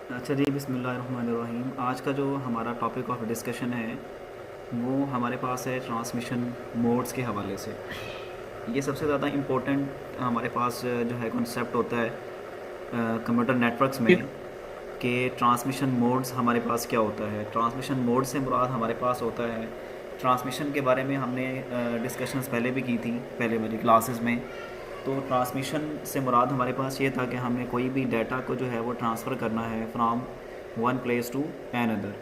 अच्छा जी, बिस्मिल्लाहिर्रहमानिर्रहीम। आज का जो हमारा टॉपिक ऑफ डिस्कशन है वो हमारे पास है ट्रांसमिशन मोड्स के हवाले से। ये सबसे ज़्यादा इम्पोर्टेंट हमारे पास जो है कॉन्सेप्ट होता है कंप्यूटर नेटवर्क्स में कि ट्रांसमिशन मोड्स हमारे पास क्या होता है। ट्रांसमिशन मोड से मुराद हमारे पास होता है, ट्रांसमिशन के बारे में हमने डिस्कशंस पहले भी की थी पहले वाली क्लासेस में। तो ट्रांसमिशन से मुराद हमारे पास ये था कि हमें कोई भी डाटा को जो है वो ट्रांसफ़र करना है from one place to another.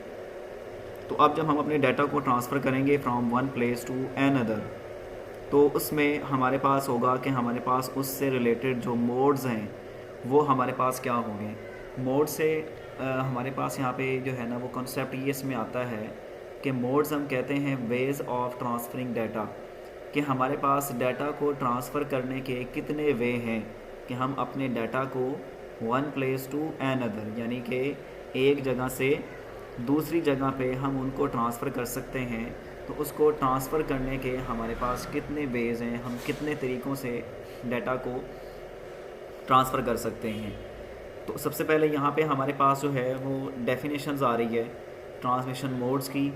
तो अब जब हम अपने डाटा को ट्रांसफ़र करेंगे from one place to another, तो उसमें हमारे पास होगा कि हमारे पास उससे रिलेटेड जो मोड्स हैं वो हमारे पास क्या होंगे। मोड से हमारे पास यहाँ पे जो है ना वो कॉन्सेप्ट ये इसमें आता है कि मोड्स हम कहते हैं वेज ऑफ ट्रांसफरिंग डाटा, कि हमारे पास डाटा को ट्रांसफ़र करने के कितने वे हैं कि हम अपने डाटा को one place to another यानी कि एक जगह से दूसरी जगह पे हम उनको ट्रांसफ़र कर सकते हैं। तो उसको ट्रांसफ़र करने के हमारे पास कितने वेज़ हैं, हम कितने तरीक़ों से डाटा को ट्रांसफ़र कर सकते हैं। तो सबसे पहले यहाँ पे हमारे पास जो है वो डेफिनेशंस आ रही है ट्रांसमिशन मोड्स की।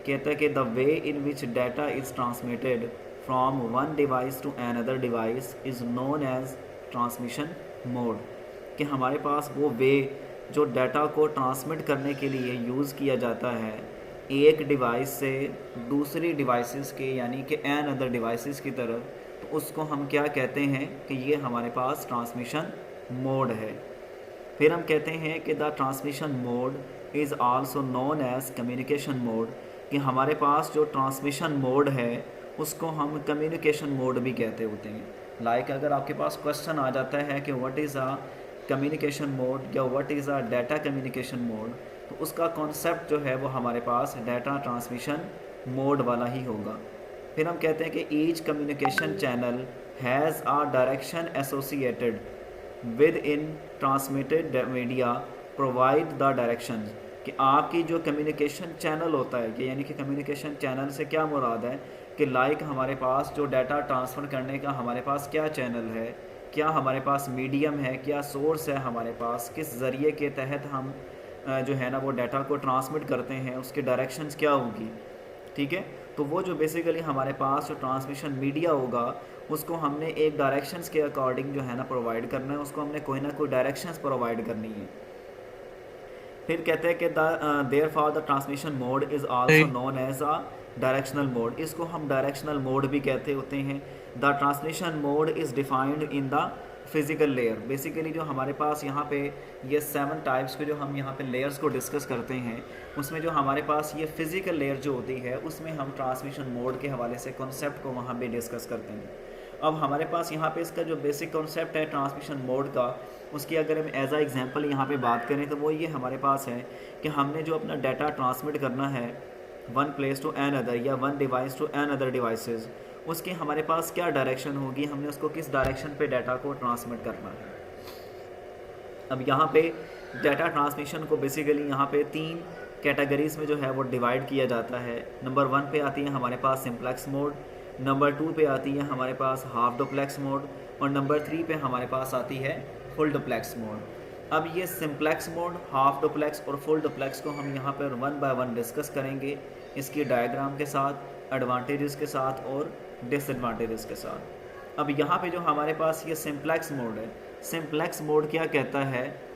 कहता है कि the way in which data is transmitted from one device to another device is known as transmission mode, कि हमारे पास वो वे जो डाटा को ट्रांसमिट करने के लिए यूज़ किया जाता है एक डिवाइस से दूसरी डिवाइसेस के यानी कि एन अदर डिवाइसेस की तरफ, तो उसको हम क्या कहते हैं कि ये हमारे पास ट्रांसमिशन मोड है। फिर हम कहते हैं कि the transmission mode is also known as communication mode, कि हमारे पास जो ट्रांसमिशन मोड है उसको हम कम्युनिकेशन मोड भी कहते होते हैं। लाइक अगर आपके पास क्वेश्चन आ जाता है कि what is a communication mode या what is a data communication mode, तो उसका कॉन्सेप्ट जो है वो हमारे पास डाटा ट्रांसमिशन मोड वाला ही होगा। फिर हम कहते हैं कि each communication channel has a direction associated with in transmitted media provide the direction, कि आपकी जो कम्युनिकेशन चैनल होता है कि यानी कि कम्युनिकेशन चैनल से क्या मुराद है कि लाइक हमारे पास जो डाटा ट्रांसफ़र करने का हमारे पास क्या चैनल है, क्या हमारे पास मीडियम है, क्या सोर्स है हमारे पास, किस ज़रिए के तहत हम जो है ना वो डाटा को ट्रांसमिट करते हैं, उसकी डायरेक्शंस क्या होगी। ठीक है, तो वो जो बेसिकली हमारे पास जो ट्रांसमिशन मीडिया होगा उसको हमने एक डायरेक्शंस के अकॉर्डिंग जो है ना प्रोवाइड करना है, उसको हमने कोई ना कोई डायरेक्शंस प्रोवाइड करनी है। फिर कहते हैं कि therefore the transmission mode is also सही। Known as a directional mode, इसको हम डायरेक्शनल मोड भी कहते होते हैं। The transmission mode is defined in the physical layer. Basically जो हमारे पास यहाँ पे ये 7 टाइप्स के जो हम यहाँ पे लेयर्स को डिस्कस करते हैं, उसमें जो हमारे पास ये फ़िज़िकल लेयर जो होती है उसमें हम ट्रांसमिशन मोड के हवाले से कॉन्सेप्ट को वहाँ पे डिस्कस करते हैं। अब हमारे पास यहाँ पे इसका जो बेसिक कॉन्सेप्ट है ट्रांसमिशन मोड का, उसकी अगर हम एज आ एग्जांपल यहाँ पे बात करें तो वो ये हमारे पास है कि हमने जो अपना डाटा ट्रांसमिट करना है one place to another या one device to another devices, उसकी हमारे पास क्या डायरेक्शन होगी, हमने उसको किस डायरेक्शन पे डाटा को ट्रांसमिट करना है। अब यहाँ पे डाटा ट्रांसमिशन को बेसिकली यहाँ पे 3 कैटेगरीज़ में जो है वो डिवाइड किया जाता है। नंबर 1 पे आती है हमारे पास सिंप्लेक्स मोड, नंबर 2 पे आती है हमारे पास हाफ डुप्लेक्स मोड, और नंबर 3 पे हमारे पास आती है फुल डुप्लेक्स मोड। अब ये सिंप्लेक्स मोड, हाफ डुप्लेक्स और फुल डुप्लेक्स को हम यहाँ पर वन बाय वन डिस्कस करेंगे, इसकी डायग्राम के साथ, एडवांटेजेस के साथ और डिसएडवांटेजेस के साथ। अब यहाँ पे जो हमारे पास ये सिंप्लेक्स मोड है, सिंप्लेक्स मोड क्या कहता है,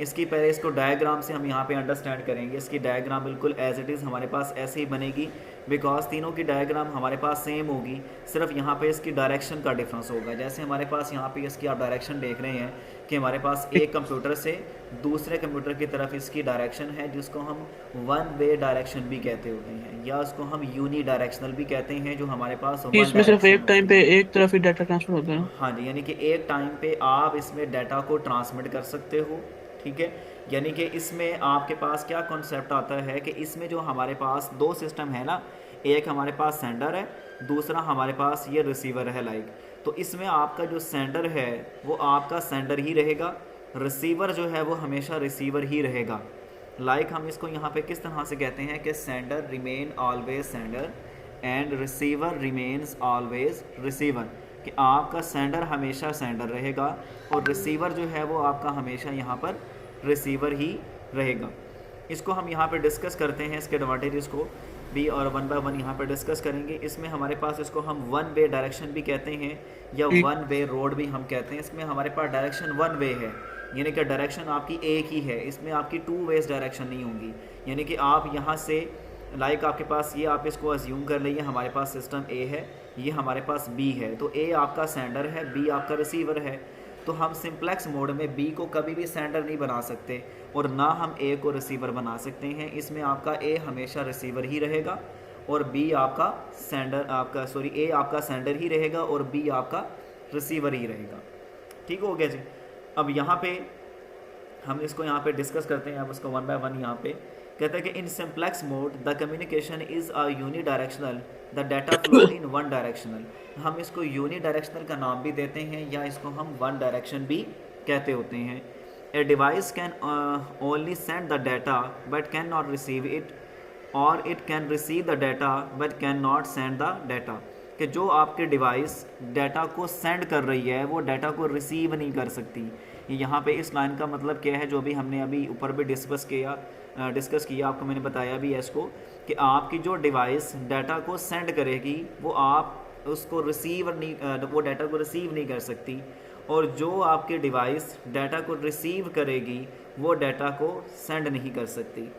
इसकी पहले इसको डायग्राम से हम यहाँ पे अंडरस्टैंड करेंगे। इसकी डायग्राम बिल्कुल एज इट इज़ हमारे पास ऐसे ही बनेगी, बिकॉज तीनों की डायग्राम हमारे पास सेम होगी, सिर्फ यहाँ पे इसकी डायरेक्शन का डिफरेंस होगा। जैसे हमारे पास यहाँ पे इसकी आप डायरेक्शन देख रहे हैं कि हमारे पास एक कंप्यूटर से दूसरे कंप्यूटर की तरफ इसकी डायरेक्शन है, जिसको हम वन वे डायरेक्शन भी कहते होते हैं, या उसको हम यूनी डायरेक्शनल भी कहते हैं, जो हमारे पास कि वन इसमें सिर्फ डायरेक्शन एक टाइम होती पे है। एक तरफ ही डाटा ट्रांसफर होता है। हाँ जी, यानी कि एक टाइम पे आप इसमें डाटा को ट्रांसमिट कर सकते हो। ठीक है, यानी कि इसमें आपके पास क्या कॉन्सेप्ट आता है कि इसमें जो हमारे पास 2 सिस्टम है ना, एक हमारे पास सेंडर है, दूसरा हमारे पास ये रिसीवर है लाइक। तो इसमें आपका जो सेंडर है वो आपका सेंडर ही रहेगा, रिसीवर जो है वो हमेशा रिसीवर ही रहेगा। लाइक हम इसको यहाँ पे किस तरह से कहते हैं कि sender remain always sender and receiver remains always receiver, कि आपका सेंडर हमेशा सेंडर रहेगा और रिसीवर जो है वो आपका हमेशा यहाँ पर रिसीवर ही रहेगा। इसको हम यहाँ पे डिस्कस करते हैं, इसके एडवांटेजेस को भी, और वन बाय वन यहाँ पे डिस्कस करेंगे। इसमें हमारे पास इसको हम वन वे डायरेक्शन भी कहते हैं या एक वन वे रोड भी हम कहते हैं। इसमें हमारे पास डायरेक्शन वन वे है, यानी कि डायरेक्शन आपकी एक ही है, इसमें आपकी टू वेज डायरेक्शन नहीं होंगी। यानी कि आप यहाँ से लाइक आपके पास ये, आप इसको अज्यूम कर लीजिए हमारे पास सिस्टम ए है, ये हमारे पास बी है, तो ए आपका सेंडर है, बी आपका रिसीवर है। तो हम सिंप्लेक्स मोड में बी को कभी भी सेंडर नहीं बना सकते और ना हम ए को रिसीवर बना सकते हैं। इसमें आपका ए हमेशा रिसीवर ही रहेगा और बी आपका सेंडर, आपका सॉरी ए आपका सेंडर ही रहेगा और बी आपका रिसीवर ही रहेगा। ठीक हो गया जी। अब यहाँ पे हम इसको यहाँ पे डिस्कस करते हैं, अब उसको वन बाय वन यहाँ पे कहते हैं कि in simplex mode the communication is a unidirectional, the data flow in one directional. हम इसको यूनिडायरेक्शनल का नाम भी देते हैं या इसको हम वन डायरेक्शन भी कहते होते हैं। A device can only send the data but can not receive it, और it can receive the data but can not send the data. कि जो आपके डिवाइस डाटा को सेंड कर रही है वो डाटा को रिसीव नहीं कर सकती। यहाँ पे इस लाइन का मतलब क्या है, जो भी हमने अभी ऊपर भी डिस्कस किया आपको मैंने बताया भी है इसको, कि आपकी जो डिवाइस डाटा को सेंड करेगी वो आप उसको रिसीव नहीं, वो डाटा को रिसीव नहीं कर सकती, और जो आपकी डिवाइस डाटा को रिसीव करेगी वो डाटा को सेंड नहीं कर सकती।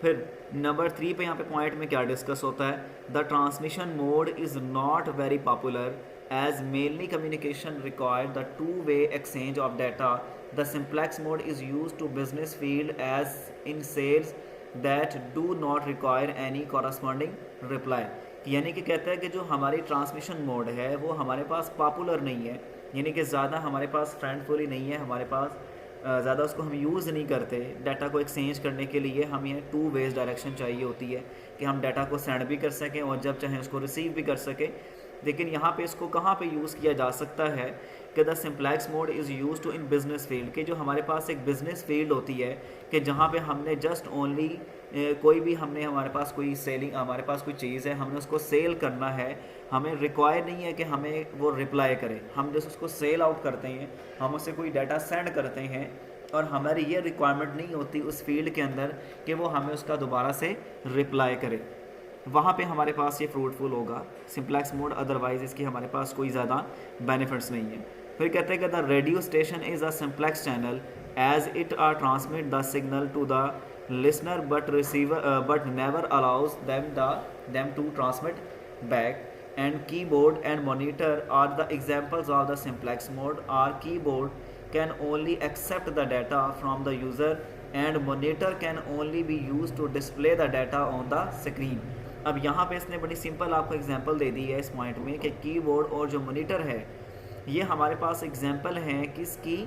फिर नंबर 3 पे यहाँ पे पॉइंट में क्या डिस्कस होता है, the transmission mode is not very popular as mainly communication require the two way exchange of data. The simplex mode is use to business field as in sales that do not require any corresponding reply. यानी कि कहता है कि जो हमारी transmission mode है वो हमारे पास पॉपुलर नहीं है, यानी कि ज़्यादा हमारे पास फ्रेंडफुली नहीं है, हमारे पास ज़्यादा उसको हम यूज़ नहीं करते। डाटा को एक्सचेंज करने के लिए हमें टू वेज डायरेक्शन चाहिए होती है कि हम डाटा को सेंड भी कर सकें और जब चाहें उसको रिसीव भी कर सकें। लेकिन यहाँ पे इसको कहाँ पे यूज़ किया जा सकता है कि the simplex mode is use to in business field, कि जो हमारे पास एक बिज़नेस फील्ड होती है कि जहाँ पे हमने जस्ट ओनली कोई भी हमने हमारे पास कोई सेलिंग, हमारे पास कोई चीज़ है, हमने उसको सेल करना है, हमें रिक्वायर नहीं है कि हमें वो रिप्लाई करे। हम जैसे उसको सेल आउट करते हैं, हम उससे कोई डाटा सेंड करते हैं और हमारी ये रिक्वायरमेंट नहीं होती उस फील्ड के अंदर कि वो हमें उसका दोबारा से रिप्लाई करे, वहाँ पे हमारे पास ये फ्रूटफुल होगा सिंप्लेक्स मोड, अदरवाइज़ इसकी हमारे पास कोई ज़्यादा बेनिफिट्स नहीं है। फिर कहते हैं कि the radio station is a simplex channel as it are transmit the signal to the listener but never allows them to transmit back, and keyboard and monitor are the examples of the simplex mode. Our keyboard can only accept the data from the user and monitor can only be used to display the data on the screen. अब यहाँ पे इसने बड़ी simple आपको example दे दी है इस point में कि कीबोर्ड और जो मॉनिटर है ये हमारे पास एग्जांपल हैं किसकी,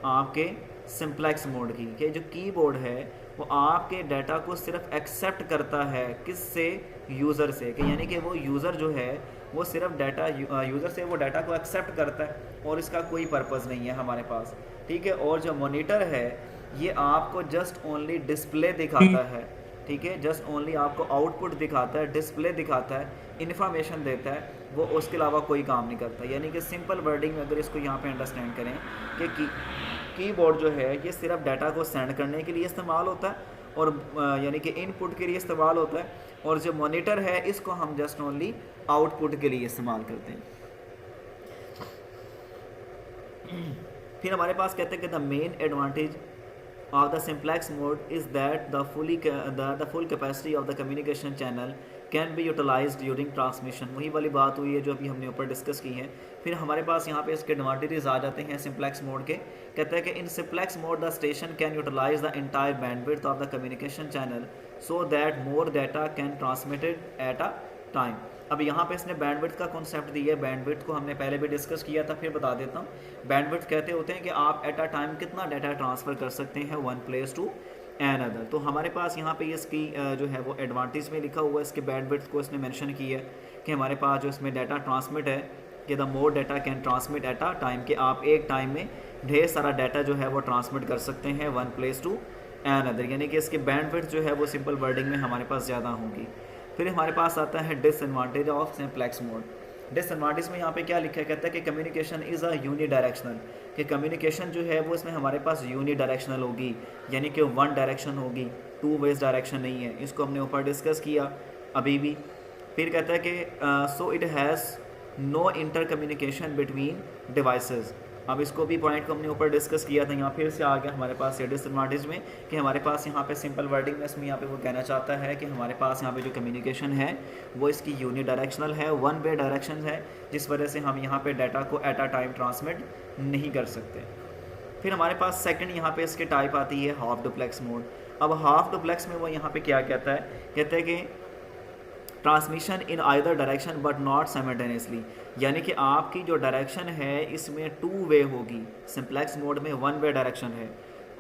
आपके सिंप्लेक्स मोड की। कि जो कीबोर्ड है वो आपके डाटा को सिर्फ एक्सेप्ट करता है, किससे, यूज़र से, कि यानी कि वो यूज़र जो है वो सिर्फ डाटा यूज़र से वो डाटा को एक्सेप्ट करता है और इसका कोई पर्पज़ नहीं है हमारे पास। ठीक है। और जो मॉनिटर है ये आपको जस्ट ओनली डिस्प्ले दिखाता है, ठीक है, जस्ट ओनली आपको आउटपुट दिखाता है, डिस्प्ले दिखाता है, इन्फॉर्मेशन देता है, वो उसके अलावा कोई काम नहीं करता। यानी कि सिंपल वर्डिंग में अगर इसको यहाँ पे अंडरस्टैंड करें कि कीबोर्ड जो है ये सिर्फ डाटा को सेंड करने के लिए इस्तेमाल होता है और यानी कि इनपुट के लिए इस्तेमाल होता है, और जो मॉनिटर है इसको हम जस्ट ओनली आउटपुट के लिए इस्तेमाल करते हैं। फिर हमारे पास कहते हैं कि the main advantage of the simplex mode is that the full capacity of the communication channel can be utilized during transmission। वही वाली बात हुई है जो अभी हमने ऊपर डिस्कस की है। फिर हमारे पास यहाँ पे इसके एडवांटेजेस आ जाते हैं सिंप्लेक्स मोड के। कहते हैं कि in simplex mode the station can utilize the entire bandwidth of the communication channel so that more data can transmitted at a time. अब यहाँ पे इसने बैंडविड्थ का कॉन्सेप्ट दिया है। बैंडविड्थ को हमने पहले भी डिस्कस किया था, फिर बता देता हूँ। बैंडविड्थ कहते होते हैं कि आप एट अ टाइम कितना डाटा ट्रांसफ़र कर सकते हैं one place to another. तो हमारे पास यहाँ पे इसकी जो है वो एडवांटेज में लिखा हुआ है, इसके बैंडविड्थ को इसने मेंशन किया है कि हमारे पास जो इसमें डाटा ट्रांसमिट है कि the more data can transmit eight a time, कि आप एक टाइम में ढेर सारा डाटा जो है वो ट्रांसमिट कर सकते हैं one place to another. यानी कि इसकी बैंडविड्थ जो है वो सिंपल वर्डिंग में हमारे पास ज़्यादा होंगी। फिर हमारे पास आता है disadvantage of simplex mode. Disadvantage में यहाँ पे क्या लिखा है, कहता है कि कम्युनिकेशन इज़ अ यूनिडायरेक्शनल, कि कम्युनिकेशन जो है वो इसमें हमारे पास यूनी डायरेक्शनल होगी, यानी कि वन डायरेक्शन होगी, टू वेज डायरेक्शन नहीं है। इसको हमने ऊपर डिस्कस किया अभी भी। फिर कहता है कि so it has no inter communication between devices. अब इसको भी पॉइंट को हमने ऊपर डिस्कस किया था, यहाँ फिर से आ गया हमारे पास ये डिसएडवांटेज में कि हमारे पास यहाँ पे सिंपल वर्डिंग में इसमें यहाँ पे वो कहना चाहता है कि हमारे पास यहाँ पे जो कम्युनिकेशन है वो इसकी यूनी डायरेक्शनल है, वन वे डायरेक्शन है, जिस वजह से हम यहाँ पे डाटा को एट अ टाइम ट्रांसमिट नहीं कर सकते। फिर हमारे पास सेकंड यहाँ पे इसके टाइप आती है हाफ डुप्लेक्स मोड। अब हाफ डुप्लेक्स में वो यहाँ पे क्या कहता है, कहते हैं कि transmission in either direction but not simultaneously, यानी कि आपकी जो डायरेक्शन है इसमें टू वे होगी। सिंप्लेक्स मोड में वन वे डायरेक्शन है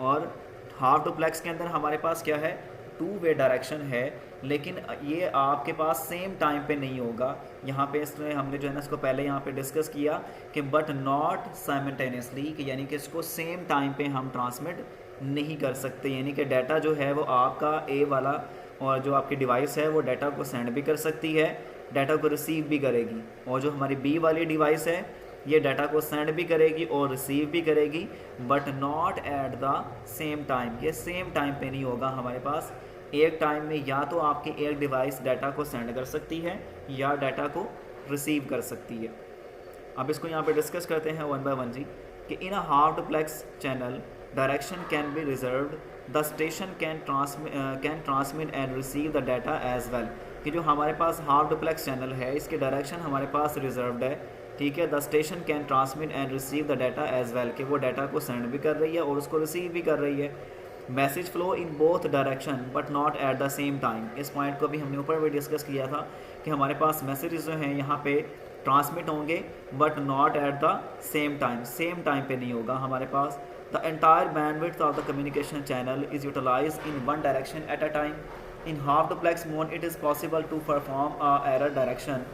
और हाफ डुप्लेक्स के अंदर हमारे पास क्या है, टू वे डायरेक्शन है, लेकिन ये आपके पास सेम टाइम पे नहीं होगा। यहाँ पे इसमें हमने जो है ना इसको पहले यहाँ पे डिस्कस किया कि बट नॉट साइमल्टेनियसली, कि यानी कि इसको सेम टाइम पे हम ट्रांसमिट नहीं कर सकते, यानी कि डाटा जो है वो आपका ए वाला और जो आपकी डिवाइस है वो डाटा को सेंड भी कर सकती है, डाटा को रिसीव भी करेगी, और जो हमारी बी वाली डिवाइस है ये डाटा को सेंड भी करेगी और रिसीव भी करेगी, but not at the same time. ये सेम टाइम पे नहीं होगा हमारे पास। एक टाइम में या तो आपकी एक डिवाइस डाटा को सेंड कर सकती है या डाटा को रिसीव कर सकती है। अब इसको यहाँ पे डिस्कस करते हैं वन बाय वन जी, कि in a half duplex channel direction can be reserved, the station can transmit and receive the data as well. कि जो हमारे पास हाफ डुप्लेक्स चैनल है इसकी डायरेक्शन हमारे पास रिजर्व्ड है, ठीक है। The station can transmit and receive the data as well, कि वो डाटा को सेंड भी कर रही है और उसको रिसीव भी कर रही है। Message flow in both direction but not at the same time. इस पॉइंट को भी हमने ऊपर भी डिस्कस किया था कि हमारे पास मैसेजेस जो हैं यहाँ पे ट्रांसमिट होंगे but not at the same time, same time पे नहीं होगा हमारे पास। The entire bandwidth of the communication channel is utilized in one direction at a time. In half duplex mode, it is possible to perform error detection,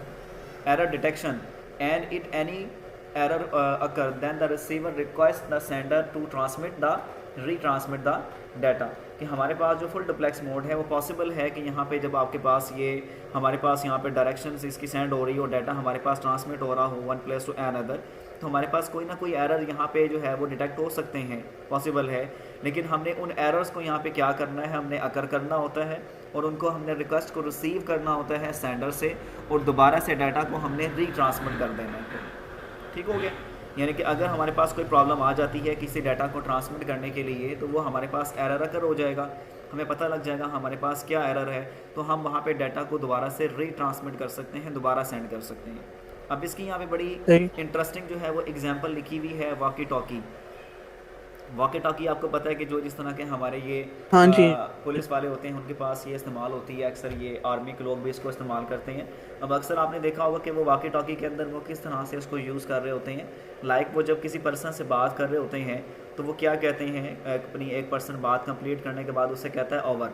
and if any error occur, then the receiver requests the sender to retransmit the data। कि हमारे पास जो full duplex mode है वो possible है कि यहाँ पे जब आपके पास ये हमारे पास यहाँ पे डायरेक्शन इसकी सेंड हो रही हो, डाटा हमारे पास ट्रांसमिट हो रहा हो वन प्लेस टू अनदर, तो हमारे पास कोई ना कोई एरर यहाँ पे जो है वो डिटेक्ट हो सकते हैं, पॉसिबल है। लेकिन हमने उन एरर्स को यहाँ पे क्या करना है, हमने अकर करना होता है और उनको हमने रिक्वेस्ट को रिसीव करना होता है सेंडर से, और दोबारा से डाटा को हमने रीट्रांसमिट कर देना है। ठीक हो गया। यानी कि अगर हमारे पास कोई प्रॉब्लम आ जाती है किसी डाटा को ट्रांसमिट करने के लिए, तो वो हमारे पास एरर अकर हो जाएगा, हमें पता लग जाएगा हमारे पास क्या एरर है, तो हम वहाँ पे डाटा को दोबारा से रीट्रांसमिट कर सकते हैं, दोबारा सेंड कर सकते हैं। अब इसकी यहाँ पे बड़ी इंटरेस्टिंग जो है वो एग्जांपल लिखी हुई है वॉकी टॉकी। वॉकी टॉकी आपको पता है कि जो जिस तरह के हमारे ये पुलिस वाले होते हैं उनके पास ये इस्तेमाल होती है, अक्सर ये आर्मी के लोग भी इसको इस्तेमाल करते हैं। अब अक्सर आपने देखा होगा कि वो वॉकी टॉकी के अंदर वो किस तरह से उसको यूज़ कर रहे होते हैं। लाइक वो जब किसी पर्सन से बात कर रहे होते हैं तो वो क्या कहते हैं, अपनी एक पर्सन बात कंप्लीट करने के बाद उससे कहता है ओवर।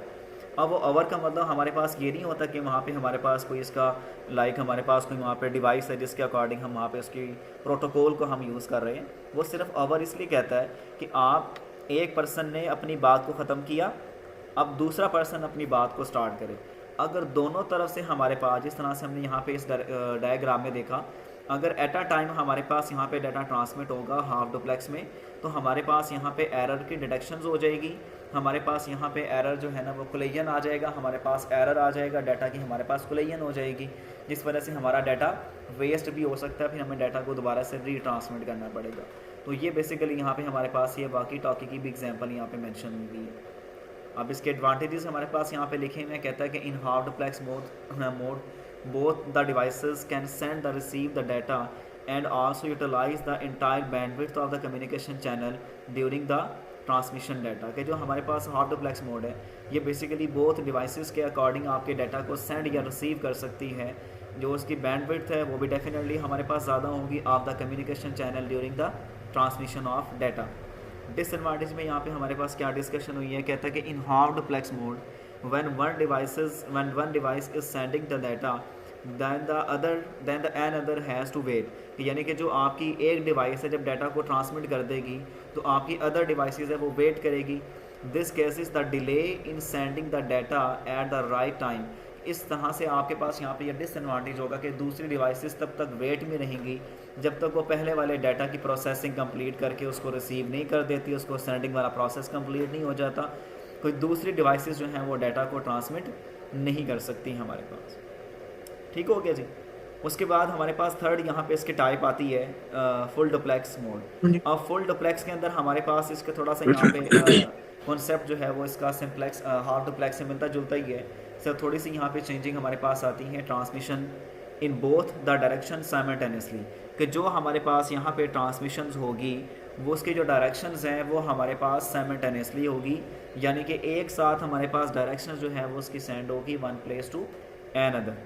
अब वो ओवर का मतलब हमारे पास ये नहीं होता कि वहाँ पे हमारे पास कोई इसका लाइक हमारे पास कोई वहाँ पे डिवाइस है जिसके अकॉर्डिंग हम वहाँ पे उसकी प्रोटोकॉल को हम यूज़ कर रहे हैं। वो सिर्फ ओवर इसलिए कहता है कि आप एक पर्सन ने अपनी बात को ख़त्म किया, अब दूसरा पर्सन अपनी बात को स्टार्ट करे। अगर दोनों तरफ से हमारे पास, जिस तरह से हमने यहाँ पे इस डायग्राम में देखा, अगर एट अ टाइम हमारे पास यहाँ पे डाटा ट्रांसमिट होगा हाफ डुप्लेक्स में, तो हमारे पास यहाँ पे एरर की डिटेक्शन हो जाएगी, हमारे पास यहाँ पे एरर जो है ना वो कोलिजन आ जाएगा, हमारे पास एरर आ जाएगा डाटा की, हमारे पास कोलिजन हो जाएगी, जिस वजह से हमारा डाटा वेस्ट भी हो सकता है, फिर हमें डाटा को दोबारा से रीट्रांसमिट करना पड़ेगा। तो ये बेसिकली यहाँ पे हमारे पास ये वॉकी टॉकी की भी एग्जांपल यहाँ पे मेंशन हुई है। अब इसके एडवांटेजेस हमारे पास यहाँ पे लिखे हुए हैं। कहता है कि in half duplex mode both the devices can send or receive the data and also utilize the entire bandwidth of the communication channel during the transmission data. के जो हमारे पास हाफ डुप्लेक्स मोड है ये बेसिकली बोथ डिवाइसेस के according आपके data को send या receive कर सकती है। जो उसकी बैंडविड्थ है वो भी डेफिनेटली हमारे पास ज़्यादा होगी of the communication channel during the transmission of data. Disadvantage में यहाँ पे हमारे पास क्या डिस्कशन हुई है, कहता है कि in half duplex mode when one device is sending the data then the another has to wait। यानी कि जो आपकी एक डिवाइस है जब डाटा को ट्रांसमिट कर देगी तो आपकी अदर डिवाइसेस है वो वेट करेगी। This cases the delay in sending the data at the right time. इस तरह से आपके पास यहाँ पे ये डिसएडवांटेज होगा कि दूसरी डिवाइसेस तब तक वेट में रहेंगी जब तक वो पहले वाले डाटा की प्रोसेसिंग कंप्लीट करके उसको रिसीव नहीं कर देती, उसको सेंडिंग वाला प्रोसेस कंप्लीट नहीं हो जाता, कोई दूसरी डिवाइसेस जो हैं वो डाटा को ट्रांसमिट नहीं कर सकती हमारे पास। ठीक हो गया जी। उसके बाद हमारे पास थर्ड यहाँ पे इसकी टाइप आती है फुल डुप्लेक्स मोड। हाँ जी। अब फुल डुप्लेक्स के अंदर हमारे पास इसका थोड़ा सा यहाँ पे कॉन्सेप्ट जो है वो इसका सिंप्लेक्स हाफ डुप्लेक्स से मिलता जुलता ही है। सर थोड़ी सी यहाँ पे चेंजिंग हमारे पास आती है, transmission in both the direction simultaneously, कि जो हमारे पास यहाँ पे ट्रांसमिशंस होगी वो उसकी जो डायरेक्शंस हैं वो हमारे पास साइमल्टेनियसली होगी, यानी कि एक साथ हमारे पास डायरेक्शंस जो है वो उसकी सेंड होगी वन प्लेस टू एनदर।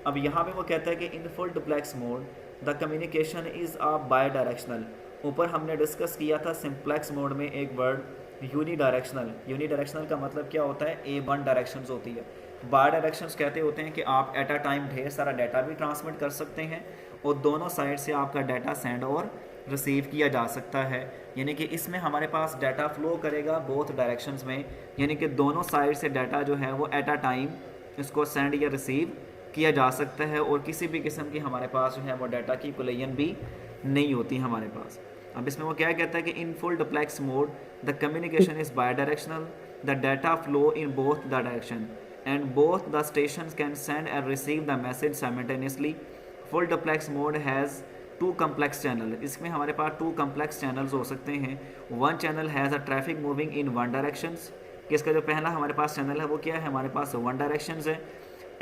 अब यहाँ पे वो कहता है कि in full duplex mode the communication is a bidirectional. ऊपर हमने डिस्कस किया था सिंप्लेक्स मोड में एक word unidirectional. Unidirectional का मतलब क्या होता है, ए वन डायरेक्शंस होती है। बाई डायरेक्शंस कहते होते हैं कि आप एट अ टाइम ढेर सारा डाटा भी ट्रांसमिट कर सकते हैं और दोनों साइड से आपका डाटा सेंड और रिसीव किया जा सकता है, यानी कि इसमें हमारे पास डाटा फ्लो करेगा बोथ डायरेक्शंस में, यानी कि दोनों साइड से डाटा जो है वो एट अ टाइम इसको सेंड या रिसीव किया जा सकता है और किसी भी किस्म की हमारे पास जो है वो डाटा की कोलिजन भी नहीं होती हमारे पास। अब इसमें वो क्या कहता है कि in full duplex mode the communication is bidirectional, the data flow in both the direction and both the stations can send and receive the message simultaneously. Full duplex mode has two complex channel. इसमें हमारे पास two complex channels हो सकते हैं। One channel has a traffic moving in one directions, कि इसका जो पहला हमारे पास चैनल है वो क्या है, हमारे पास वन डायरेक्शंस है,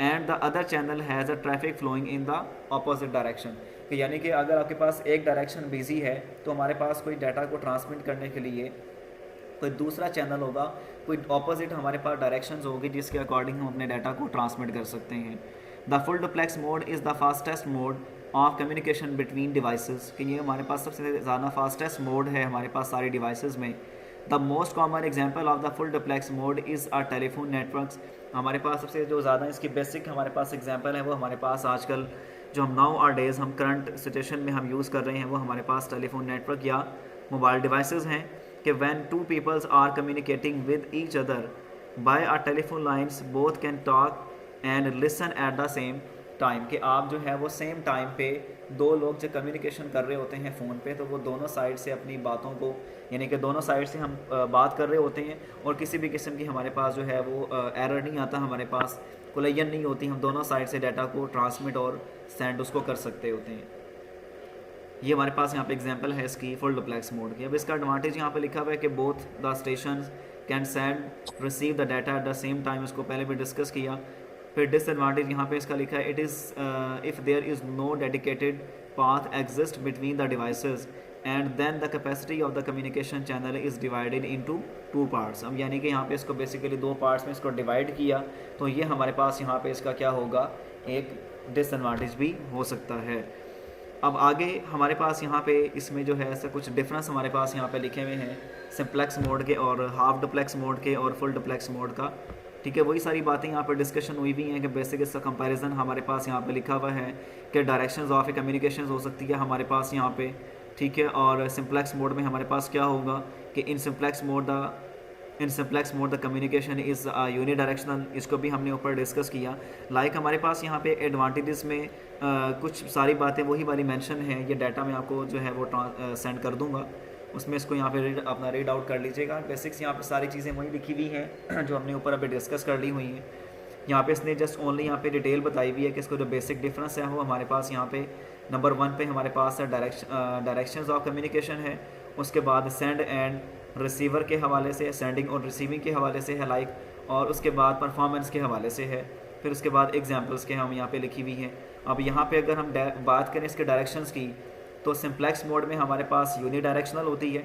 and the other channel has a traffic flowing in the opposite direction, कि यानी कि अगर आपके पास एक डायरेक्शन बिजी है तो हमारे पास कोई डाटा को ट्रांसमिट करने के लिए कोई दूसरा चैनल होगा, कोई ऑपोजिट हमारे पास डायरेक्शंस होगी जिसके अकॉर्डिंग हम अपने डाटा को ट्रांसमिट कर सकते हैं। The full duplex mode is the fastest mode of communication between devices, कि ये हमारे पास सबसे ज़्यादा फास्टेस्ट मोड है हमारे पास सारी डिवाइसेस में। The most common example of the full duplex mode is our telephone networks. हमारे पास सबसे जो ज़्यादा इसकी बेसिक हमारे पास एग्जाम्पल है वो हमारे पास आजकल जो हम नाउ आर डेज़ हम करंट सिचुएशन में हम यूज़ कर रहे हैं वो हमारे पास टेलीफोन नेटवर्क या मोबाइल डिवाइसेस हैं, कि when two peoples are communicating with each other by our telephone lines both can talk and listen at the same time, कि आप जो है वो सेम टाइम पे दो लोग जो कम्युनिकेशन कर रहे होते हैं फ़ोन पे तो वो दोनों साइड से अपनी बातों को, यानी कि दोनों साइड से हम बात कर रहे होते हैं और किसी भी किस्म की हमारे पास जो है वो एरर नहीं आता, हमारे पास कोलिजन नहीं होती, हम दोनों साइड से डाटा को ट्रांसमिट और सेंड उसको कर सकते होते हैं। ये हमारे पास यहाँ पे एग्जांपल है इसकी फुल डुप्लेक्स मोड की। अब इसका एडवांटेज यहाँ पे लिखा हुआ है कि both the station can send receive the data at the same time, इसको पहले भी डिस्कस किया। फिर डिसएडवांटेज यहाँ पे इसका लिखा है it is if there is no dedicated path exist between the devices and then the capacity of the communication channel is divided into two parts. अब यानी कि यहाँ पे इसको बेसिकली दो पार्ट्स में इसको डिवाइड किया तो ये हमारे पास यहाँ पे इसका क्या होगा, एक डिसएडवांटेज भी हो सकता है। अब आगे हमारे पास यहाँ पे इसमें जो है ऐसा कुछ डिफरेंस हमारे पास यहाँ पे लिखे हुए हैं सिंप्लेक्स मोड के और हाफ डुप्लेक्स मोड के और फुल डुप्लेक्स मोड का। ठीक है, वही सारी बातें यहाँ पर डिस्कशन हुई भी हैं कि बेसिक इसका कंपैरिजन हमारे पास यहाँ पे लिखा हुआ है कि डायरेक्शंस ऑफ ए कम्युनिकेशन हो सकती है हमारे पास यहाँ पे। ठीक है, और सिंप्लेक्स मोड में हमारे पास क्या होगा कि in simplex mode the communication is unidirectional, इसको भी हमने ऊपर डिस्कस किया। लाइक हमारे पास यहाँ पे एडवांटेजेस में कुछ सारी बातें वही वाली मेंशन है, ये डाटा मैं आपको जो है वो सेंड कर दूँगा, उसमें इसको यहाँ पे अपना रीड आउट कर लीजिएगा। बेसिक्स यहाँ पे सारी चीज़ें वही लिखी हुई हैं जो हमने ऊपर अभी डिस्कस कर ली हुई हैं। यहाँ पे इसने जस्ट ओनली यहाँ पे डिटेल बताई हुई है कि इसको जो बेसिक डिफरेंस है वो हमारे पास यहाँ पे नंबर 1 पे हमारे पास डायरेक्शंस ऑफ कम्युनिकेशन है, उसके बाद सेंड एंड रिसीवर के हवाले से, सेंडिंग और रिसीविंग के हवाले से है लाइक, और उसके बाद परफॉर्मेंस के हवाले से है, फिर उसके बाद एग्जांपल्स के हम यहाँ पे लिखी हुई हैं। अब यहाँ पे अगर हम बात करें इसके डायरेक्शंस की तो सिंप्लेक्स मोड में हमारे पास यूनी डायरेक्शनल होती है।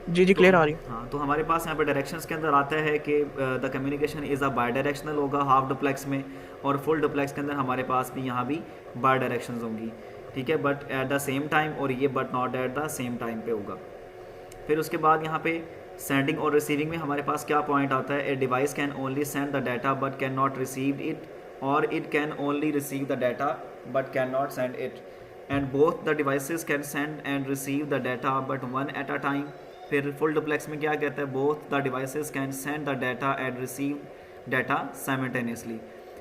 जी क्लियर आ रही है। हाँ, तो हमारे पास यहाँ पे डायरेक्शंस के अंदर आता है कि the communication is a by directional होगा हाफ डुप्लेक्स में, और फुल डुप्लेक्स के अंदर हमारे पास भी यहाँ भी बाई डायरेक्शंस होंगी। ठीक है, but at the same time, और ये but not at the same time पे होगा। फिर उसके बाद यहाँ पे सेंडिंग और रिसीविंग में हमारे पास क्या पॉइंट आता है, a device can only send the data but can not receive it, और it can only receive the data but can not send it, and both the devices can send and receive the data but one at a time. फिर full duplex में क्या कहता है, both the devices can send the data and receive data simultaneously.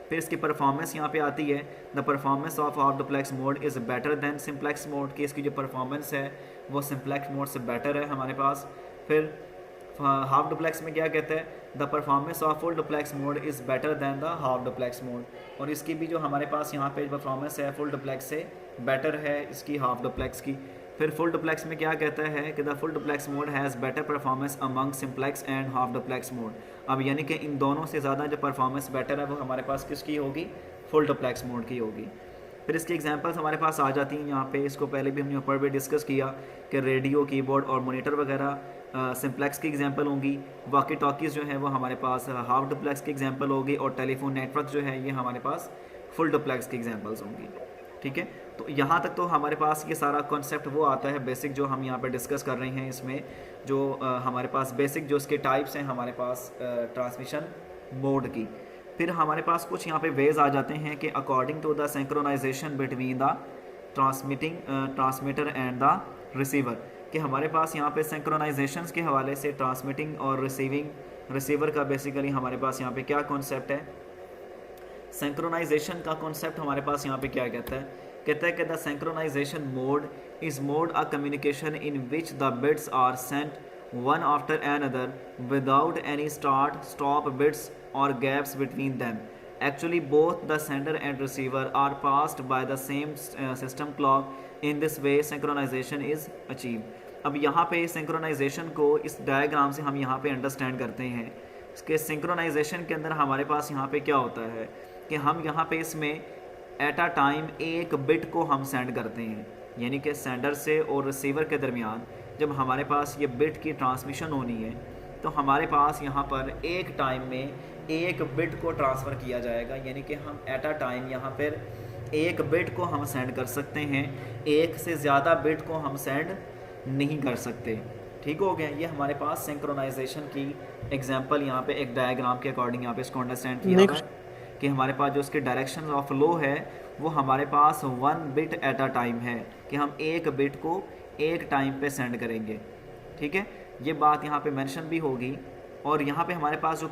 फिर इसकी performance यहाँ पे आती है, the performance of half duplex mode is better than simplex mode, की इसकी जो परफॉर्मेंस है वो सिंप्लेक्स मोड से बेटर है हमारे पास। फिर हाफ डुप्लेक्स में क्या कहते हैं, the performance of full duplex mode is better than the half duplex mode, और इसकी भी जो हमारे पास यहाँ पे परफॉर्मेंस है फुल डुप्लेक्स से बेटर है इसकी हाफ डुप्लेक्स की। फिर फुल डुप्लेक्स में क्या कहता है कि the full duplex mode has better performance among simplex and half duplex mode. अब यानी कि इन दोनों से ज़्यादा जो परफॉर्मेंस बेटर है वो हमारे पास किसकी होगी, फुल डुप्लेक्स मोड की होगी। फिर इसकी एग्जांपल्स हमारे पास आ जाती हैं यहाँ पे, इसको पहले भी हमने ऊपर भी डिस्कस किया कि रेडियो, कीबोर्ड और मॉनिटर वगैरह सिंप्लेक्स की एग्जांपल होंगी, वॉकी टॉकीज़ जो है वो हमारे पास हाफ डुप्लेक्स की एग्जांपल होगी, और टेलीफोन नेटवर्क जो है ये हमारे पास फुल डुप्लेक्स की एग्जांपल्स होंगी। ठीक है, तो यहाँ तक तो हमारे पास ये सारा कॉन्सेप्ट वो आता है बेसिक जो हम यहाँ पे डिस्कस कर रहे हैं। इसमें जो हमारे पास बेसिक जो इसके टाइप्स हैं हमारे पास ट्रांसमिशन मोड की। फिर हमारे पास कुछ यहाँ पे वेज आ जाते हैं कि according to the synchronization between the transmitter and the receiver, कि हमारे पास यहाँ पे सिंक्रोनाइजेशंस के हवाले से ट्रांसमिटिंग और रिसीवर का बेसिकली हमारे पास यहाँ पे क्या कॉन्सेप्ट है। सिंक्रोनाइजेशन का कॉन्सेप्ट हमारे पास यहाँ पे क्या कहता है कि the synchronization mode is mode a communication in which the bits are sent one after another without any start stop bits or gaps between them. Actually both the sender and receiver are passed by the same system clock. In this way synchronization is achieved. अब यहाँ पे synchronisation को इस diagram से हम यहाँ पे understand करते हैं। इसके सिंक्रोनाइजेशन के अंदर हमारे पास यहाँ पे क्या होता है कि हम यहाँ पे इसमें एट अ टाइम एक बिट को हम सेंड करते हैं, यानी कि सेंडर से और रिसीवर के दरमियान जब हमारे पास ये बिट की ट्रांसमिशन होनी है तो हमारे पास यहाँ पर एक टाइम में एक बिट को ट्रांसफ़र किया जाएगा, यानी कि हम एट अ टाइम यहाँ पर एक बिट को हम सेंड कर सकते हैं, एक से ज़्यादा बिट को हम सेंड नहीं कर सकते। ठीक हो गया, ये हमारे पास सिंक्रोनाइजेशन की एग्जांपल यहाँ पे एक डायग्राम के अकॉर्डिंग यहाँ पे इसको अंडरस्टैंड किया हुआ है कि हमारे पास जो उसके डायरेक्शन ऑफ फ्लो है वो हमारे पास 1 बिट एट अ टाइम है, कि हम एक बिट को एक टाइम पे सेंड करेंगे। ठीक है, ये बात यहाँ पे मेंशन भी होगी, और यहाँ पे हमारे पास जो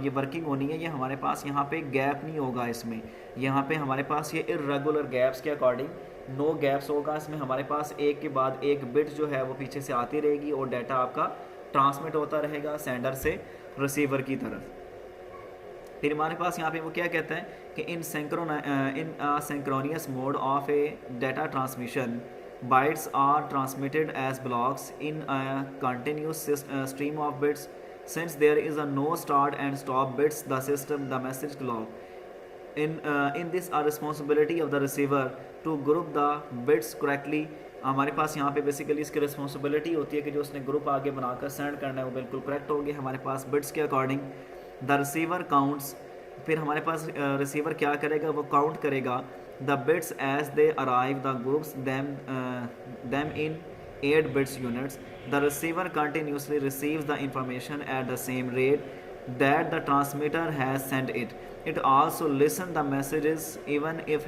ये वर्किंग होनी है ये हमारे पास यहाँ पे गैप नहीं होगा इसमें, यहाँ पे हमारे पास ये इर्रेगुलर गैप्स के अकॉर्डिंग नो गैप्स होगा। इसमें हमारे पास एक के बाद एक बिट जो है वो पीछे से आती रहेगी और डाटा आपका ट्रांसमिट होता रहेगा सेंडर से रिसीवर की तरफ। फिर हमारे पास यहाँ पे वो क्या कहता है कि in synchronous mode of a data transmission bytes are transmitted as blocks in a continuous stream of bits. Since there is a no start and stop bits, the message clock in this a responsibility of the receiver to group the bits correctly. हमारे पास यहाँ पे basically इसकी responsibility होती है कि जो उसने ग्रुप आगे बनाकर सेंड करना है वो बिल्कुल करेक्ट होगी हमारे पास बिट्स के अकॉर्डिंग। द रिसीवर काउंट्स, फिर हमारे पास रिसीवर क्या करेगा, वो काउंट करेगा the bits as they arrive, the groups them in 8 bits units. The receiver continuously receives the information at the same rate that the transmitter has sent it. It also listens the messages even if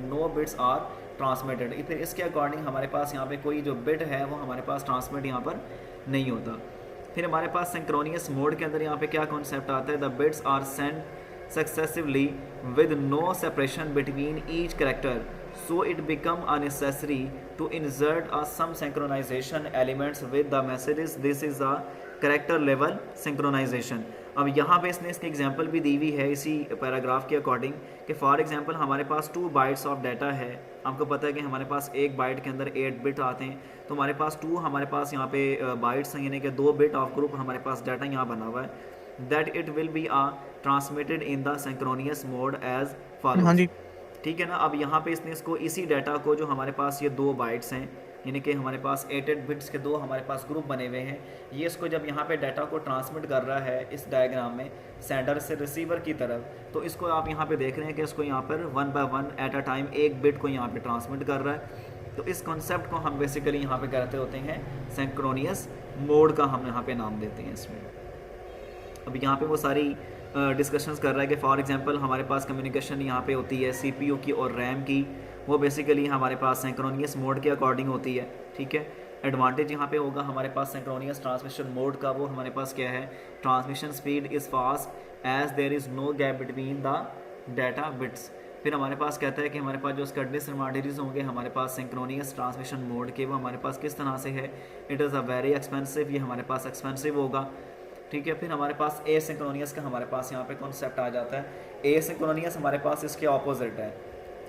no bits are transmitted. फिर इसके according हमारे पास यहाँ पे कोई जो bit है वो हमारे पास ट्रांसमिट यहाँ पर नहीं होता। फिर हमारे पास सिंक्रोनियस मोड के अंदर यहाँ पे क्या कॉन्सेप्ट आता है, the bits are send successively with no separation between each character, so it become unnecessary to insert some synchronization elements with the messages. This is a character level synchronization. अब यहाँ पे इसने इसकी एग्जांपल भी दी हुई है इसी पैराग्राफ के अकॉर्डिंग कि फॉर एग्जांपल हमारे पास 2 बाइट्स ऑफ डाटा है। आपको पता है कि हमारे पास एक बाइट के अंदर 8 बिट आते हैं, तो हमारे पास 2 हमारे पास यहाँ पे बाइट्स हैं, यानी कि 2 बिट ऑफ ग्रुप हमारे पास डाटा यहाँ बना हुआ है। that it will be transmitted in the synchronous mode as follows. हाँ जी, ठीक है ना। अब यहाँ पे इसने इसको इसी डाटा को जो हमारे पास ये 2 बाइट्स हैं, यानी कि हमारे पास 8 बिट्स के 2 हमारे पास ग्रुप बने हुए हैं, ये इसको जब यहाँ पे डाटा को ट्रांसमिट कर रहा है इस डायग्राम में सेंडर से रिसीवर की तरफ, तो इसको आप यहाँ पे देख रहे हैं कि इसको यहाँ पर 1 बाय 1 एट अ टाइम एक बिट को यहाँ पे ट्रांसमिट कर रहा है। तो इस कॉन्सेप्ट को हम बेसिकली यहाँ पे कहते होते हैं सिंक्रोनियस मोड का हम यहाँ पे नाम देते हैं इसमें। अब यहाँ पे वो सारी डिस्कशंस कर रहा है कि फॉर एग्जांपल हमारे पास कम्युनिकेशन यहाँ पे होती है सीपीयू की और रैम की, वो बेसिकली हमारे पास सिंक्रोनियस मोड के अकॉर्डिंग होती है। ठीक है, एडवांटेज यहाँ पे होगा हमारे पास सिंक्रोनियस ट्रांसमिशन मोड का, वो हमारे पास क्या है, transmission speed is fast as there is no gap between the data bits. फिर हमारे पास कहता है कि हमारे पास जो उसका डिसएडवांटेजेस होंगे हमारे पास सिंक्रोनियस ट्रांसमिशन मोड के, वो हमारे पास किस तरह से है, it is a very expensive, ये हमारे पास एक्सपेंसिव होगा। ठीक है, फिर हमारे पास ए सिंक्रोनियस का हमारे पास यहाँ पे कॉन्सेप्ट आ जाता है। ए सिंक्रोनियस हमारे पास इसके ऑपोजिट है,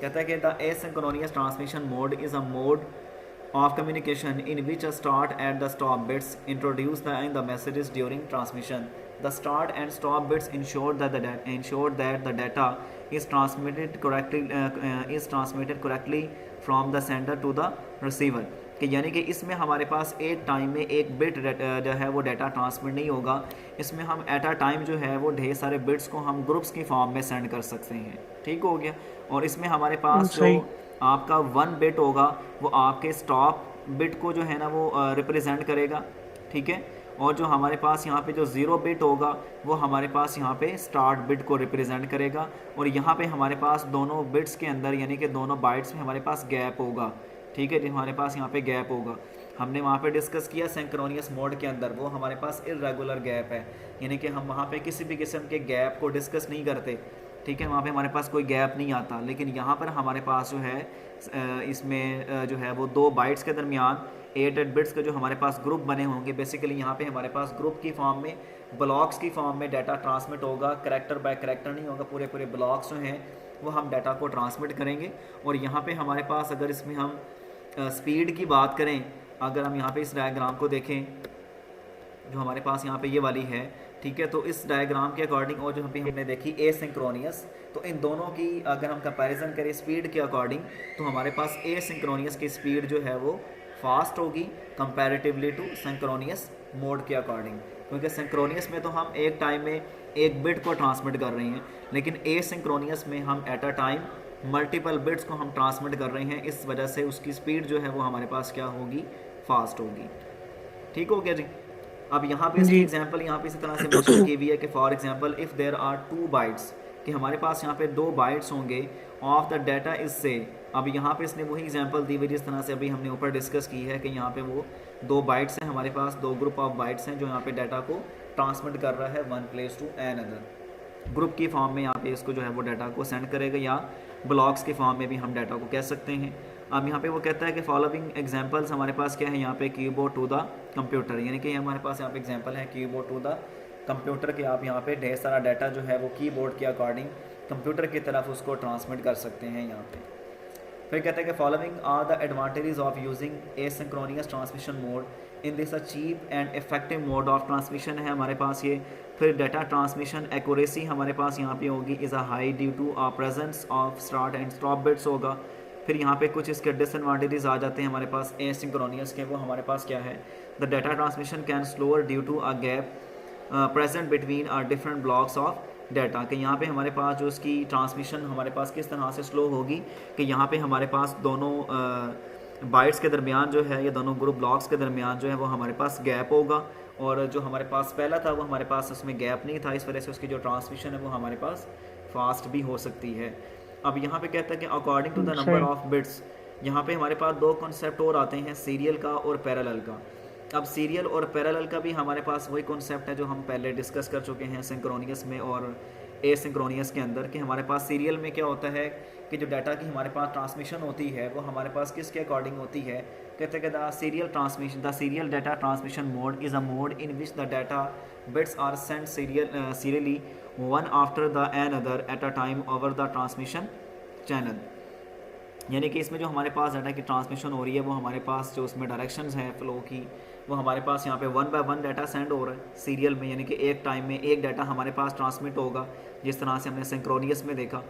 कहता है कि the A synchronous transmission mode is a mode of communication in which a start and the stop bits introduce the messages during transmission. The start and stop bits ensure that the data is transmitted correctly from the sender to the receiver. कि यानी कि इसमें हमारे पास एक time में एक bit जो है वो डाटा ट्रांसमिट नहीं होगा, इसमें हम एट अ टाइम जो है वो ढेर सारे बिट्स को हम ग्रुप्स की फॉर्म में सेंड कर सकते हैं। ठीक हो गया। और इसमें हमारे पास जो सही। आपका 1 बिट होगा वो आपके स्टॉप बिट को जो है ना वो रिप्रेजेंट करेगा। ठीक है, और जो हमारे पास यहाँ पे जो 0 बिट होगा वो हमारे पास यहाँ पे स्टार्ट बिट को रिप्रेजेंट करेगा। और यहाँ पे हमारे पास दोनों बिट्स के अंदर यानी कि दोनों बाइट्स में हमारे पास गैप होगा। ठीक है जी, हमारे पास यहाँ पे गैप होगा। हमने वहाँ पे डिस्कस किया सिंक्रोनियस मोड के अंदर वो हमारे पास इर्रेगुलर गैप है, यानी कि हम वहाँ पे किसी भी किस्म के गैप को डिस्कस नहीं करते। ठीक है, वहाँ पे हमारे पास कोई गैप नहीं आता। लेकिन यहाँ पर हमारे पास जो है इसमें जो है वो 2 बाइट्स के दरमियान 8 बिट्स के जो हमारे पास ग्रुप बने होंगे, बेसिकली यहाँ पे हमारे पास ग्रुप की फॉर्म में, ब्लॉक्स की फॉर्म में डाटा ट्रांसमिट होगा, करैक्टर बाय करैक्टर नहीं होगा, पूरे पूरे ब्लॉक्स जो हैं वो हम डाटा को ट्रांसमिट करेंगे। और यहाँ पे हमारे पास अगर इसमें हम स्पीड की बात करें, अगर हम यहाँ पे इस डायग्राम को देखें जो हमारे पास यहाँ पे ये वाली है, ठीक है, तो इस डायग्राम के अकॉर्डिंग और जो अभी हमने देखी एसिंक्रोनियस, तो इन दोनों की अगर हम कंपैरिजन करें स्पीड के अकॉर्डिंग तो हमारे पास एसिंक्रोनियस की स्पीड जो है वो फास्ट होगी कंपैरेटिवली टू सिंक्रोनियस मोड के अकॉर्डिंग, क्योंकि सिंक्रोनियस में तो हम एक टाइम में एक बिट को ट्रांसमिट कर रहे हैं, लेकिन एसिंक्रोनियस में हम eight a time multiple bits को हम ट्रांसमिट कर रहे हैं। इस वजह से उसकी स्पीड जो है वो हमारे पास क्या होगी, फास्ट होगी। ठीक हो गया जी। अब यहाँ पे इसकी एग्जांपल यहाँ पे इसी तरह से मेंशन की हुई है कि for example if there are 2 bytes, कि हमारे पास यहाँ पे 2 बाइट्स होंगे ऑफ द डाटा इज से। अब यहाँ पे इसने वही एग्जांपल दी हुई जिस तरह से अभी हमने ऊपर डिस्कस की है कि यहाँ पे वो 2 बाइट्स हैं, हमारे पास 2 ग्रुप ऑफ बाइट्स हैं जो यहाँ पे डाटा को ट्रांसमिट कर रहा है one place to another. Group की फॉर्म में यहाँ पे इसको जो है वो डाटा को सेंड करेगा, या ब्लॉक्स की फॉर्म में भी हम डाटा को कह सकते हैं। अब यहाँ पे वो कहता है कि फॉलोइंग एग्जांपल्स हमारे पास क्या है, यहाँ पे कीबोर्ड टू द कंप्यूटर, यानी कि हमारे पास यहाँ पे एग्जांपल है कीबोर्ड टू द कंप्यूटर के, आप यहाँ पे ढेर सारा डाटा जो है वो कीबोर्ड के अकॉर्डिंग कंप्यूटर की तरफ उसको ट्रांसमिट कर सकते हैं यहाँ पे। फिर कहते हैं कि following are the advantages of using asynchronous transmission mode in this a cheap and effective mode of transmission है हमारे पास ये। फिर डाटा ट्रांसमिशन एक्यूरेसी हमारे पास यहाँ पे होगी is a high due to a presence of start and stop bits होगा। फिर यहाँ पे कुछ इसके डिसएडवांटेजेस आ जाते हैं हमारे पास एसिंक्रोनियस के, वो हमारे पास क्या है, the data transmission can slower due to a gap present between our different blocks of data, कि यहाँ पे हमारे पास जो इसकी ट्रांसमिशन हमारे पास किस तरह से स्लो होगी कि यहाँ पे हमारे पास दोनों बाइट्स के दरमियान जो है या दोनों ग्रुप ब्लॉक्स के दरमियान जो है वो हमारे पास गैप होगा, और जो हमारे पास पहला था वो हमारे पास उसमें गैप नहीं था, इस वजह से उसकी जो ट्रांसमिशन है वो हमारे पास फास्ट भी हो सकती है। अब यहाँ पे कहता है कि according to the number of bits, यहाँ पे हमारे पास 2 कॉन्सेप्ट और आते हैं, सीरियल का और पैरेलल का। अब सीरियल और पैरेलल का भी हमारे पास वही कॉन्सेप्ट है जो हम पहले डिस्कस कर चुके हैं सिंक्रोनियस में और एसिंक्रोनियस के अंदर, कि हमारे पास सीरियल में क्या होता है कि जो डाटा की हमारे पास ट्रांसमिशन होती है वो हमारे पास किसके अकॉर्डिंग होती है, कहते हैं कि the serial data transmission mode is a mode in which the data bits are sent serially one after the another at a time over the transmission channel, यानी कि इसमें जो हमारे पास डाटा की ट्रांसमिशन हो रही है वो हमारे पास जो उसमें डायरेक्शंस हैं फ्लो की, वो हमारे पास यहाँ पे 1 बाय 1 डाटा सेंड हो रहा है सीरियल में, यानी कि एक टाइम में एक डाटा हमारे पास ट्रांसमिट होगा जिस तरह से हमने सिंक्रोनियस में देखा।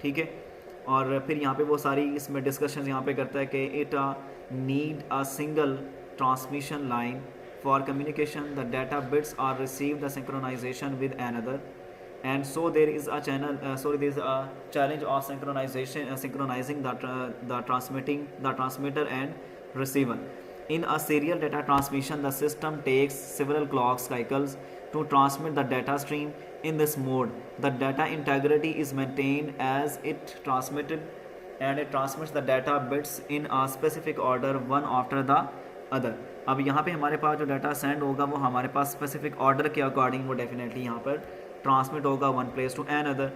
ठीक है, और फिर यहाँ पे वो सारी इसमें डिस्कशन यहाँ पे करता है कि it need a single transmission line for communication, the data bits are receive the synchronization with another, and so there is a challenge of synchronizing the transmitter and receiver. In a serial data transmission, the system takes several clock cycles to transmit the data stream. In this mode, the data integrity is maintained as it transmitted, and it transmits the data bits in a specific order one after the other. अब यहाँ पे हमारे पास जो data send होगा वो हमारे पास specific order के अकॉर्डिंग वो डेफिनेटली यहाँ पर ट्रांसमिट होगा one place to another.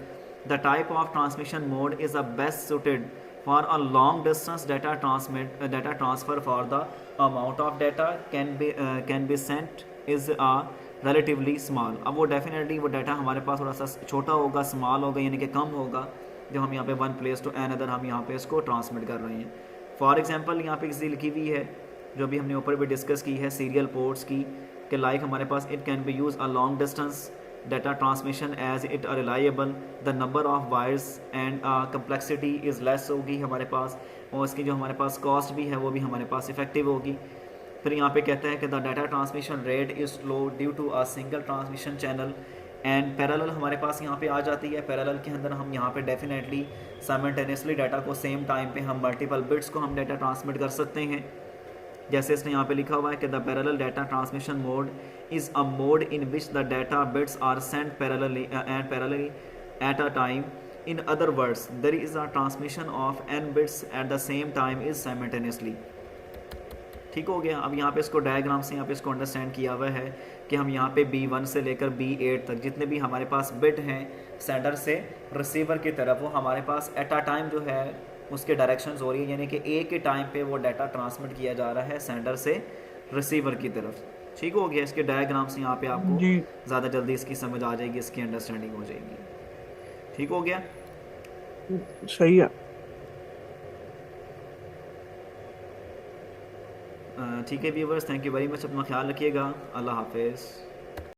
The type of transmission mode is the best suited for a long distance data transfer for the amount of data can be sent is relatively small. अब वो definitely वो data हमारे पास थोड़ा सा छोटा होगा, small होगा, यानी कि कम होगा, जब हम यहाँ पे one place to another हम यहाँ पे इसको ट्रांसमिट कर रहे हैं। फॉर एग्जांपल यहाँ पे किसी लिखी हुई है जो भी हमने ऊपर भी डिस्कस की है सीरियल पोर्ट्स की, कि लाइक हमारे पास it can be use a long distance data transmission as it are reliable, the number of wires and complexity is less होगी हमारे पास, और इसकी जो हमारे पास कॉस्ट भी है वो भी हमारे पास इफेक्टिव होगी। फिर यहाँ पे कहता है कि the data transmission rate is slow due to a single transmission channel and parallel हमारे पास यहाँ पे आ जाती है। पैरेलल के अंदर हम यहाँ पे डेफिनेटली साइमल्टेनियसली डाटा को सेम टाइम पे हम मल्टीपल बिट्स को हम डाटा ट्रांसमिट कर सकते हैं। जैसे इसने यहाँ पे लिखा हुआ है कि the parallel data transmission mode is a mode in which the data bits are sent parallelly at a time. In other words there is a transmission of n bits at the same time is simultaneously. ठीक हो गया। अब यहाँ पे इसको diagram से यहाँ पे इसको अंडरस्टैंड किया हुआ है कि हम यहाँ पे B1 से लेकर B8 तक जितने भी हमारे पास बिट हैं सेंडर से रिसीवर की तरफ, वो हमारे पास एट अ टाइम जो है उसके डायरेक्शंस हो रही है, यानी कि एक ही टाइम पे वो डाटा ट्रांसमिट किया जा रहा है सेंडर से रिसीवर की तरफ। ठीक हो गया। इसके डायग्राम से यहाँ पे आपको जी ज़्यादा जल्दी इसकी समझ आ जाएगी, इसकी अंडरस्टैंडिंग हो जाएगी। ठीक हो गया। सही है। ठीक है viewers, thank you very much, अपना ख्याल रखिएगा। अल्लाह हाफिज़।